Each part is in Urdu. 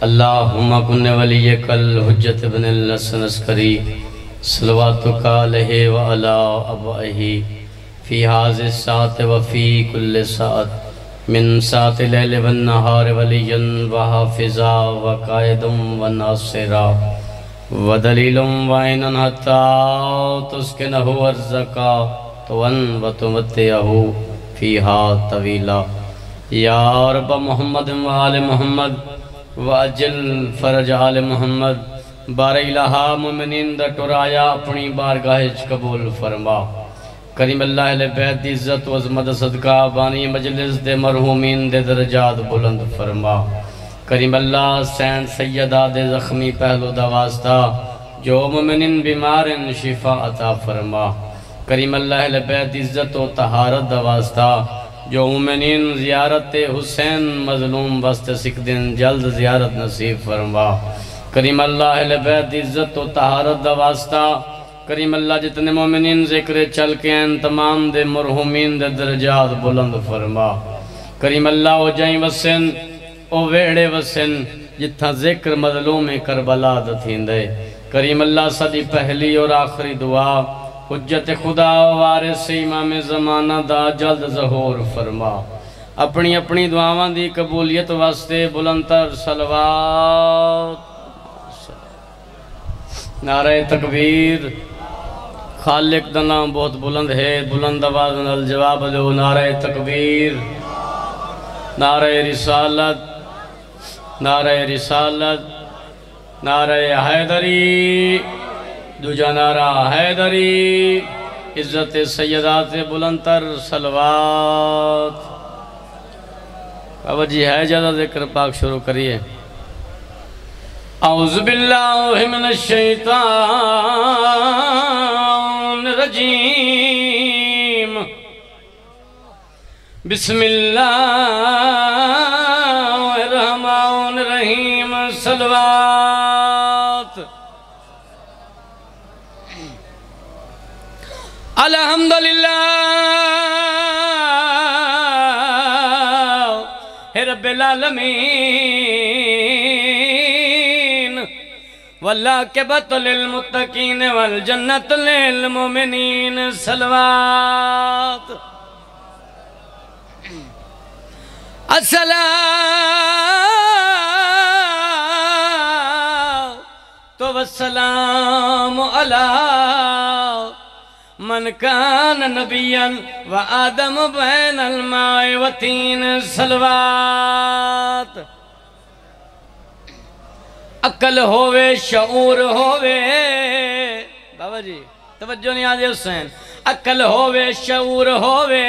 اللہم کن ولیک الحجت بن الحسن عسکری صلواتک علیہ وعلا ابائہ فی حاضر الساعت وفی کل ساعت من ساعت لیل والنہار ولیا وحافظا وقائد وناصرا ودلیل وعینا حتی تسکنہ ارزقا تون وتمتعہ فیہا طویلا یا رب محمد وآل محمد واجل فرج آل محمد بار الہا مومنین دا ٹرایا اپنی بارگاہ قبول فرما کریم اللہ علیہ بیت دی عزت و عظمت صدقہ بانی مجلس دے مرحومین دے درجات بلند فرما کریم اللہ سین سیدہ دے زخمی پہلو دا واسطہ جو مومنین بیمارن شفا عطا فرما کریم اللہ علیہ بیت دی عزت و طہارت دا واسطہ جو مومنین زیارت حسین مظلوم وسط سکدن جلد زیارت نصیب فرما کریم اللہ اہل بیت عزت و طہارت دا واسطہ کریم اللہ جتنے مومنین ذکر چل کے ہیں تمام دے مرحومین دے درجات بلند فرما کریم اللہ او جائیں وسن او ویڑے وسن جتھا ذکر مظلوم کربلا دتھین دے کریم اللہ صدی پہلی اور آخری دعا حجت خدا وارث امام زمانہ دا جلد ظہور فرما اپنی اپنی دعاواں دی قبولیت واسطے بلندتر صلوات نعرہ تکبیر خالق دا نام بہت بلند ہے بلند آواز نال جواب دو نعرہ تکبیر نعرہ رسالت نعرہ حیدری دوجہ نعرہ حیدری عزت سیدات بلندتر صلوات جی ہے جادہ ذکر پاک شروع کریے اعوذ باللہ من الشیطان الرجیم بسم اللہ الرحمن الرحیم صلوات الحمدللہ رب العالمین والعاقبۃ للمتقین والجنۃ للمؤمنین صلوات الصلاۃ والسلام علی من کان نبیاً و آدم بین الماء و تین صلوات عقل ہووے شعور ہووے بابا جی توجہ نہیں آجے حسین عقل ہووے شعور ہووے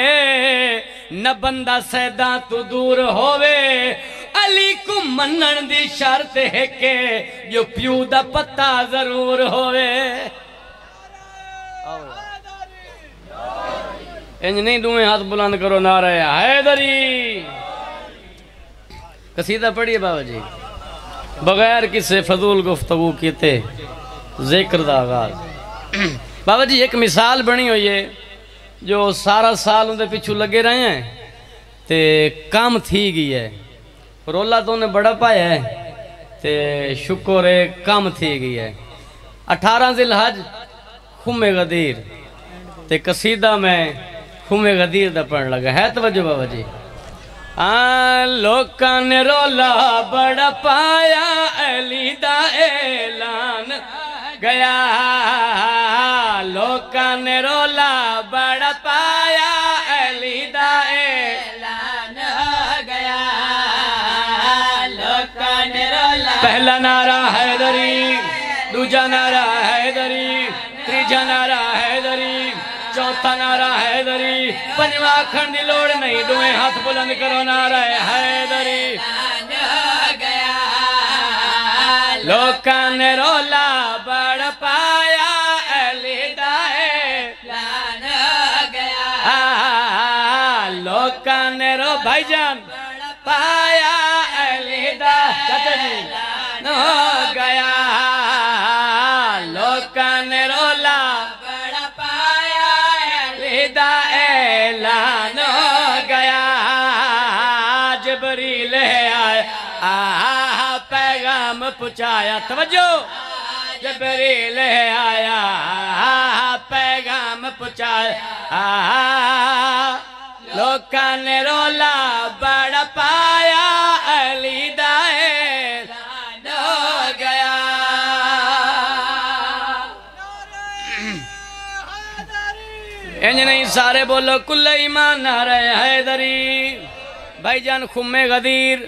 نہ بندہ سیدہ تو دور ہووے علی کو منن دی شرط ہے کہ جو پیو دا پتہ ضرور ہووے انج نہیں دوئیں ہاتھ بلند کرو نعرہ حیدری قصیدہ پڑھیے بابا جی بغیر کسے فضول گفتگو کیتے ذکر دا آغاز بابا جی ایک مثال بنی ہوئی ہے جو سارا سال ان دے پیچھو لگے رہے ہیں تے کام تھی گئی ہے رولا تو انہیں بڑا پایا ہے تے شکر ہے کام تھی گئی ہے 18 ذی الحج خم غدیر تے قصیدہ میں خم غدیر دا پڑھن لگا ہے توجہ بابا جی لوکاں نے رولا بڑا پایا علی دا اعلان گیا لوکاں نے رولا بڑا پایا علی دا اعلان گیا لوکاں نے رولا پہلا نعرہ حیدری دوجا نعرہ حیدری تیجا نعرہ حیدری چوتھا نعرہ حیدری پنجواں کھڑ دی لوڑ نہیں دوئیں ہاتھ بلند کرو نعرہ حیدری لوکاں نے رولا بڑا پایا علی دا اعلان گیا لوکاں نے رو بھائی جان پایا علی دا اعلان گیا لوکاں نے رولا اعلان گیا جبریل ہے آیا پیغام پہنچایا توجہ جبریل آیا پیغام پہنچایا لوکاں نے رولا بڑا پایا علی دا اعلان ہو گیا انج نہیں سارے بولو کل ایمان نعرہ حیدری بھائی جان خم غدیر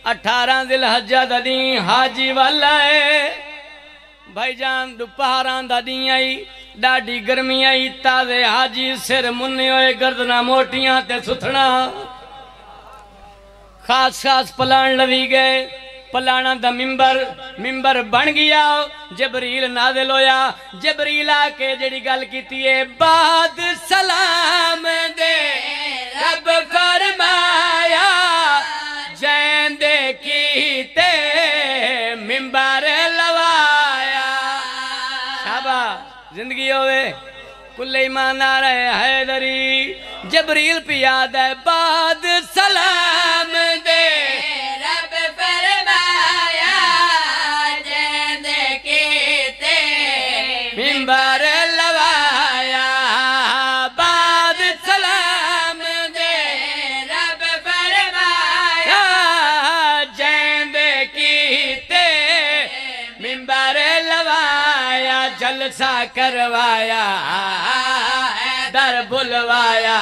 18 ذی الحجہ دا دین حاجی والا ہے بھائی جان دوپہراں دا دین آئی ڈاڈی گرمی آئی تازے حاجی سر منی ہوئے گردنا موٹیاں تے ستھنا خاص خاص پلان لوی گئے پلانا دا ممبر بن گیا جبریل نازل ہویا جبریل آکے جڑی گل کیتی ہے بعد سلام دے رب فرمایا جین دے کیتے ممبر لوایا شابہ زندگی ہوئے کل ایمان نعرہ حیدری جبریل پہ یاد ہے بعد سلام دے رب فرمایا جین دے کیتے ممبر لوایا بعد سلام دے رب فرمایا جین دے کیتے ممبر لوایا جلسہ کروایا در بلوایا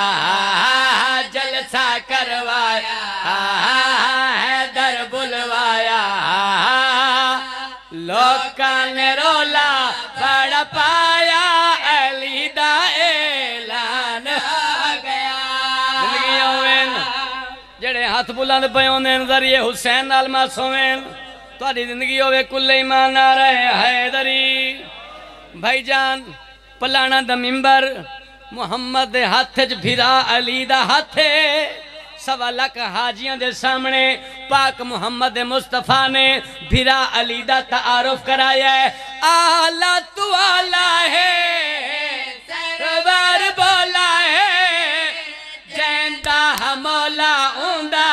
جلسہ کروایا در بلوایا لوکاں نے رولا بڑا پایا علی دا اعلان ہو گیا زندگی ہوئن جڑے ہاتھ بلند پیوندے ذریعے حسین نال معصومین تہاڈی زندگی ہوئے کل ایمان نعرہ حیدری بھائی جان پلانا دا ممبر محمد دے ہاتھ بھیرا علی دا ہاتھ سوا لک حاجیاں دے سامنے پاک محمد مصطفیٰ نے بھیرا علی دا تعارف کرایا ہے آلہ تو آلہ ہے سرور بولا ہے جیندہ مولا اوندہ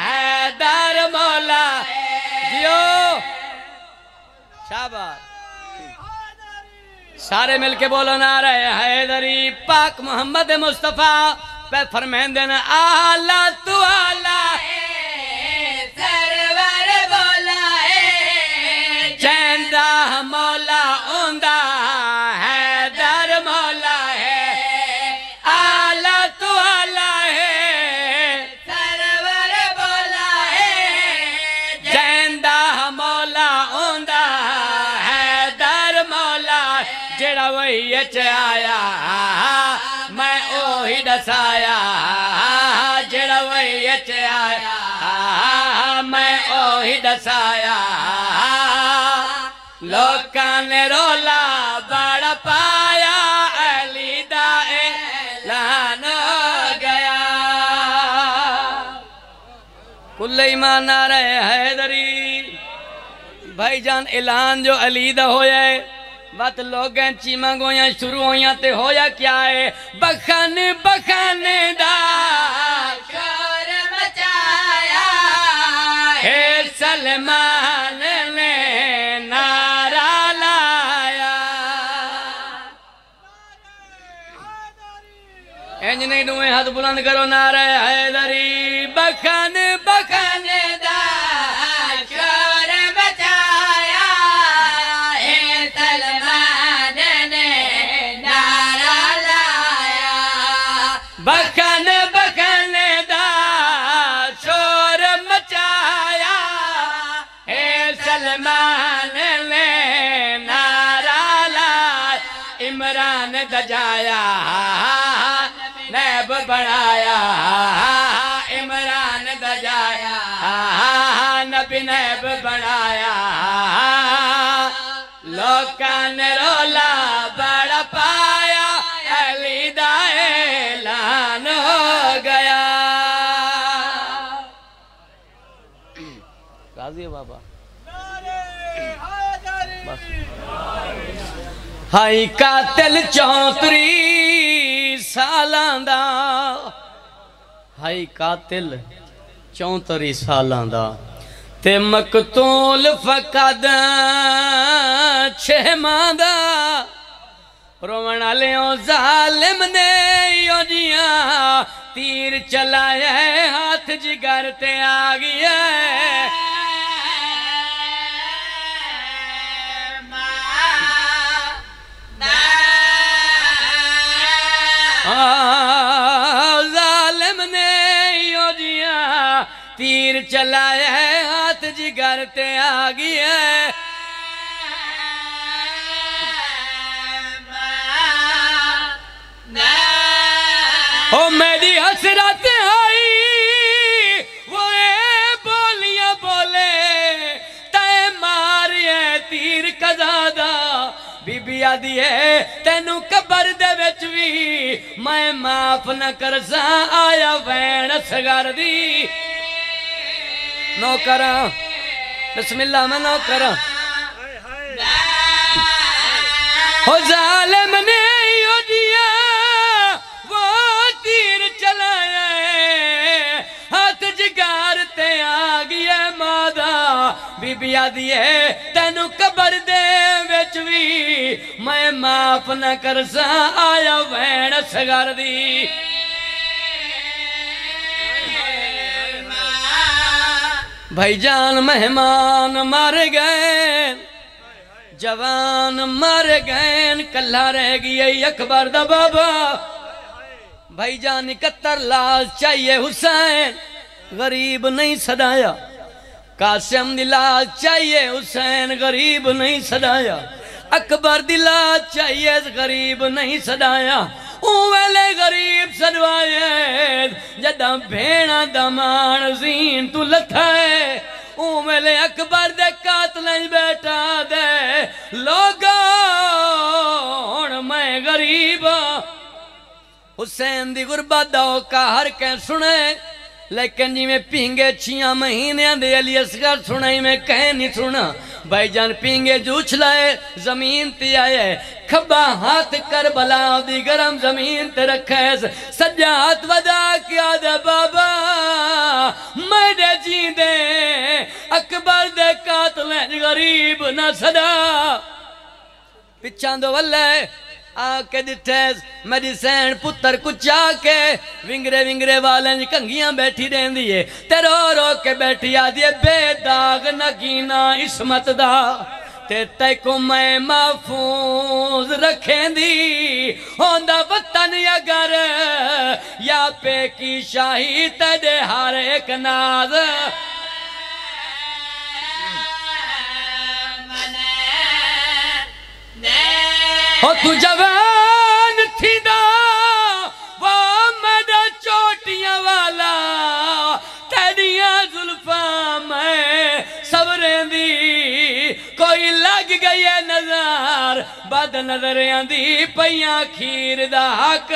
ہے در مولا دیو شاباش سارے مل کے بولو نعرہ حیدری پاک محمد مصطفیٰ پہ فرمین دینا آلہ تو آلہ ہے سرور بولا ہے جیندہ مولا اوندہ ہے در مولا ہے آلہ تو آلہ ہے سرور بولا ہے جیندہ مولا اوندہ ہے در مولا جڑا وہی اچ آیا میں اوہی دسایا جڑا وہی اچ آیا میں اوہی دسایا لوکاں نے رولا بڑا پایا علی دا اعلان ہو گیا کل ایمان نعرہ حیدری بھائی جان اعلان جو علی دا ہویا ہے بات لوگیں چیمہ گویاں شروع ہویاں تے ہویا کیا ہے بخن بخن دا شور مچایا ہے سلمان نے نعرہ لایا انج نہیں دوئے ہاتھ بلند کرو نعرہ حیدری بخن بخن دا شور مچایا ہے سلمان نے نعرہ لایا بخن بخن دا شور مچایا ہے سلمان نے نعرہ لایا عمران دجایا نیب بڑھایا عمران دجایا نبی نیب بڑھایا لوکاں نے رولا بڑا پایا علی دا اعلان ہو گیا راضی ہے بابا ہائی قاتل 34 سالاں دا ہائی قاتل 34 سالاں دا تے مقتول فقد چھے ماندہ رومن علیوں ظالم نے یو جیاں تیر چلایا ہے ہاتھ جگر تے آگیا ہے ظالم نے یو جیاں تیر چلایا ہے ہاتھ جگر تے آگیا ہے او میری حسرت آئی وہ بولیاں بولے تے ماریے تیر کزادہ بی بی آدھی ہے تینو قبر دے وچ بھی میں معاف نہ کرساں آیا وین سگر دی نو کراں بسم اللہ میں نو کراں او ظالم نے یو دیا وہ تیر چلایا ہے ہاتھ جگار تے آگیا مادہ بی بی آدھی ہے تینو قبر دے وچ بھی میں معاف نہ کرساں آیا وین سگر دی بھائی جان مہمان مار گئے جوان مار گئے کلہ رہ گئی اکبر دا بابا بھائی جان 71 لاش چاہیے حسین غریب نہیں صدایا قاسم دی لاش چاہیے حسین غریب نہیں صدایا اکبر دی لاش چاہیے غریب نہیں صدایا اوہلے غریب صدوائے جدہ بھینا دمان زین تو لتھائے اوہلے اکبر دے قاتلیں بیٹا دے لوگون میں غریب حسین دی غربت دو کا ہر کہیں سنے لیکن جی میں پینگے 6 مہینے دے علی اصغر سنائی میں کہیں نہیں سنا بھائی جان پینگے جو اچھلائے زمین تی آئے کھبا ہاتھ کربلا دی گرم زمین تے رکھے سجا ہاتھ ودا کیا دے بابا میں دے جی دے اکبر دے قاتلیں غریب نہ صدا پچھان دو واللہ آکے دٹھیز میری سین پتر کچا کے ونگرے والیں کنگیاں بیٹھی دیں دیئے تے رو کے بیٹھی آدھیے بے داغ نگینا عصمت دا تے کو میں محفوظ رکھیں دی ہوندہ وطن اگر یا پہ کی شاہی تے دے ہر ایک ناز او تو جوان تھی دا وہ میڈا چوٹیاں والا تیڑیاں ظلفاں میں صبریں دی کوئی لگ گئی نظر بد نظریاں دی پیاں کھیر دا حق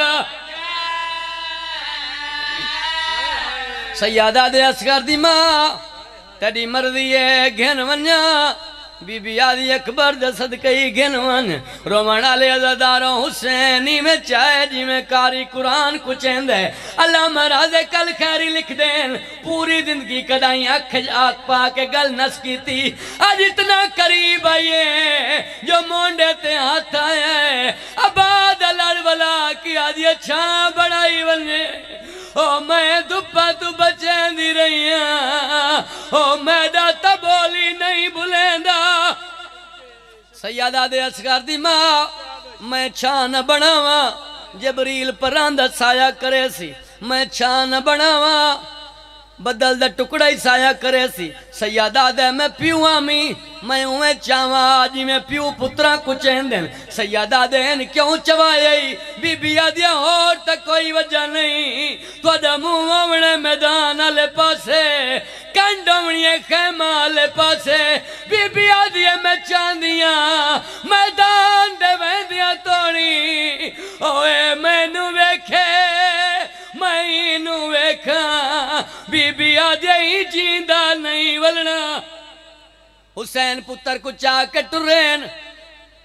سیادہ دے اصغر دی ماں تیڑی مرضی ہے گھن ونیا بی بی آدھی اکبر دے صدقی گنون رومن علی عزداروں حسینی میں چاہے جی میں کاری قرآن کچھیں دے اللہ مراد کل خیری لکھ دین پوری زندگی کدائیں اکھ پا کے گل نس کی تھی آج اتنا قریب آئیے جو مونڈے تے ہاتھ آئے اباد الالولا کی آدھی اچھا بڑائی ونجے او میں دپا تو بچیں دی رہی ہیں او میڈا تبولی نہیں بھولیندا سیادہ دے اصغر دی ماں میں چھان بناواں جبریل پراندہ سایہ کرے سی میں چھان بناواں بدل دا ٹکڑا ہی سایہ کرے سی سیادہ دے میں پیو آمی میں ہوئے چاواں آجی میں پیو پترہ کچھیں دیں سیادہ دین کیوں چوائے بی بی آدھیا اور تک کوئی وجہ نہیں تو دا مومنے میدان آلے پاسے کنڈوڑی خیمہ آلے پاسے بی بی آدھیا میں چاندیاں میدان دے ویندیاں توڑی اوے میں نو ویکھے میں نو ویکھا بی بی آدھیا ہی جیندہ نہیں ولنا حسین پتر کو چاہ کے ٹرین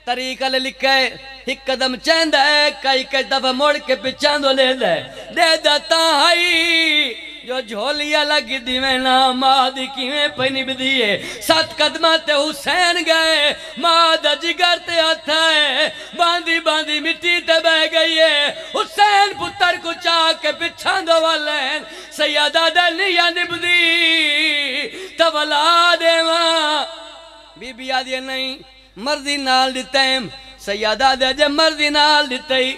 طریقہ لے لکھے ایک قدم چیندہ ہے کئی دفعہ موڑ کے پچھاندو لے دے دے دتا ہائی جو جھولیا لگی دی میں نا ماں دی کیویں پہ نبدی ہے 7 قدمہ تے حسین گئے ماں دا جگر تے ہتھا ہے باندھی باندھی مٹی تے بہ گئی ہے حسین پتر کو چاہ کے پچھاں دو والین سیدہ دنیا نبدی تولا دے ماں بی بی آدھی نہیں مرضی نال دیتیں سیدہ دے جے مرضی نال دیتیں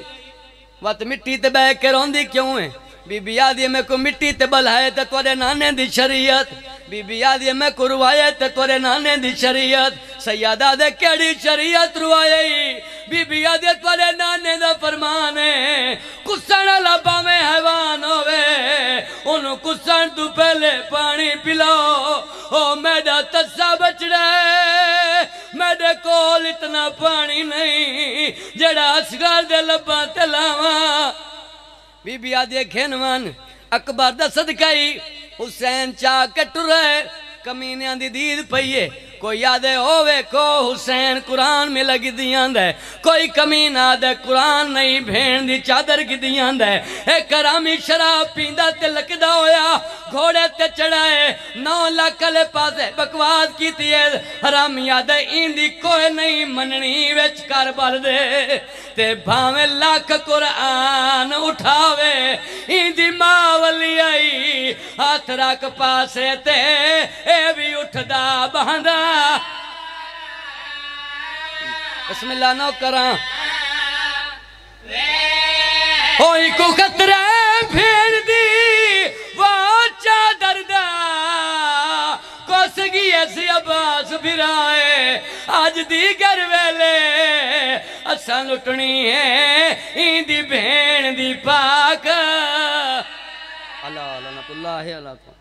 وقت مٹی تے بہ کے روندی کیوں ہے بی بی آدھی میں کو مٹی تے بلائے تے توڑے نانے دی شریعت بی بی آدھی میں کو روائے تے توڑے نانے دی شریعت سیدہ دے کیڑی شریعت روائے بی بی آدھی توڑے نانے دا فرمانے کسن لبا میں حیوان ہوئے انہوں کسن تو پہلے پانی پلاؤ او میڈا تسا بچ رہے میڈے کول اتنا پانی نہیں جڑا اسگر دے لبا تلاواں بی بی آدھے کھینوان اکبر دا صدقائی حسین چاہ کٹو رہے کمینیاں دی دید پئیے کوئی یادے ہوئے کو حسین قرآن میں لگی دیاں دے کوئی کمینہ دے قرآن نہیں بھین دی چادر کی دیاں دے ایک کرامی شراب پیندہ تے لکدہ ہویا گھوڑے تے چڑھائے 9 لاکھ لے پاسے بکواد کی تیئے حرام یادے ایندی کوئی نہیں مننی ویچ کر بل دے تے بھاویں لاکھ قرآن اٹھاوے ایندی ماں ولی آئی ہاتھ رکھ پاسے تے اے بھی اٹھدا بہندہ بسم اللہ نو کراں ہوئی کو خطرے پھیر دی وہ چادر دا کوسگی ایسی عباس پھرائے آج دیگر ویلے اساں لٹنی ہے ایندی بھین دی پاک اللہ اللہ اللہ اللہ